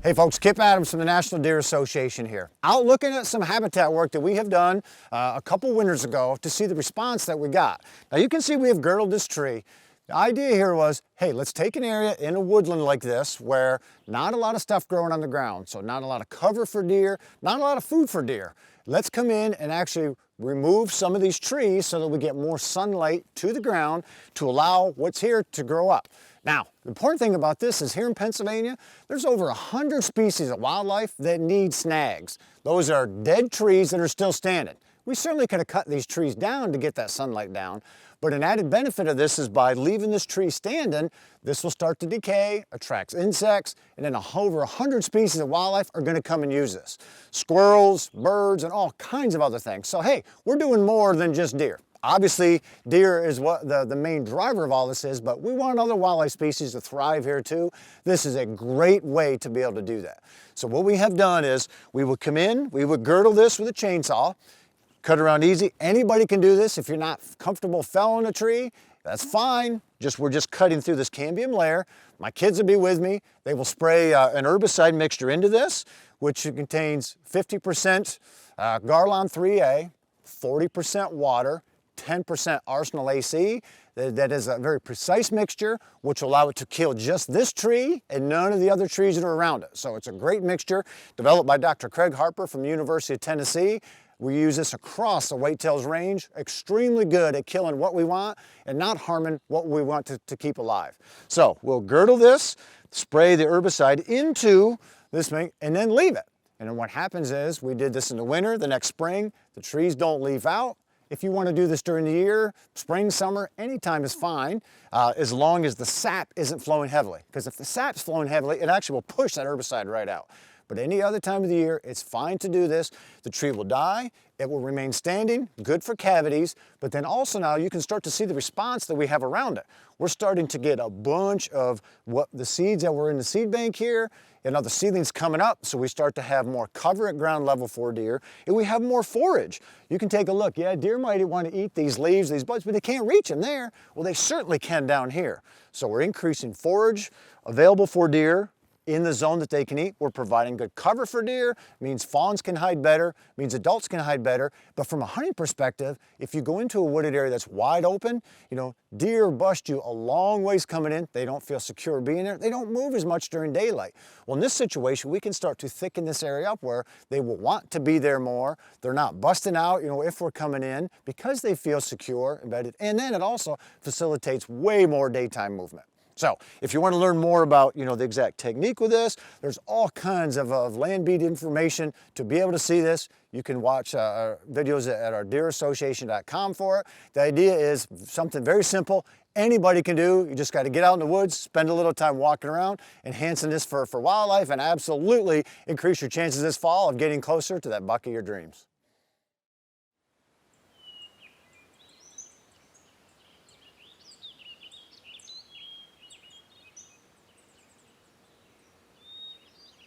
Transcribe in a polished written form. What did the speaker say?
Hey folks, Kip Adams from the National Deer Association here. Out looking at some habitat work that we have done a couple winters ago to see the response that we got. Now you can see we have girdled this tree. The idea here was, hey, let's take an area in a woodland like this where not a lot of stuff growing on the ground, so not a lot of cover for deer, not a lot of food for deer. Let's come in and actually remove some of these trees so that we get more sunlight to the ground to allow what's here to grow up. Now, the important thing about this is here in Pennsylvania, there's over 100 species of wildlife that need snags. Those are dead trees that are still standing. We certainly could have cut these trees down to get that sunlight down, but an added benefit of this is by leaving this tree standing, this will start to decay, attracts insects, and then over 100 species of wildlife are going to come and use this. Squirrels, birds, and all kinds of other things. So hey, we're doing more than just deer. Obviously, deer is what the main driver of all this is, but we want other wildlife species to thrive here too. This is a great way to be able to do that. So what we have done is we would come in, we would girdle this with a chainsaw, cut around easy. Anybody can do this. If you're not comfortable felling a tree, that's fine. We're just cutting through this cambium layer. My kids will be with me. They will spray an herbicide mixture into this, which contains 50% Garlon 3A, 40% water, 10% Arsenal AC. That is a very precise mixture, which will allow it to kill just this tree and none of the other trees that are around it. So it's a great mixture developed by Dr. Craig Harper from the University of Tennessee. We use this across the whitetails range, extremely good at killing what we want and not harming what we want to keep alive. So we'll girdle this, spray the herbicide into this thing, and then leave it. And then what happens is, we did this in the winter, the next spring, the trees don't leaf out. If you want to do this during the year, spring, summer, anytime is fine, as long as the sap isn't flowing heavily. Because if the sap's flowing heavily, it actually will push that herbicide right out. But any other time of the year, it's fine to do this. The tree will die, it will remain standing, good for cavities, but then also now you can start to see the response that we have around it. We're starting to get a bunch of what the seeds that were in the seed bank here, and other seedlings coming up, so we start to have more cover at ground level for deer, and we have more forage. You can take a look. Yeah, deer might want to eat these leaves, these buds, but they can't reach them there. Well, they certainly can down here. So we're increasing forage available for deer in the zone that they can eat. We're providing good cover for deer, means fawns can hide better, means adults can hide better. But from a hunting perspective, if you go into a wooded area that's wide open, deer bust you a long ways coming in. They don't feel secure being there. They don't move as much during daylight. Well, in this situation, we can start to thicken this area up where they will want to be there more. They're not busting out, if we're coming in, because they feel secure, embedded. And then it also facilitates way more daytime movement. So if you want to learn more about the exact technique with this, there's all kinds of land beat information to be able to see this. You can watch videos at our deerassociation.com for it. The idea is something very simple. Anybody can do. You just got to get out in the woods, spend a little time walking around, enhancing this for wildlife, and absolutely increase your chances this fall of getting closer to that buck of your dreams.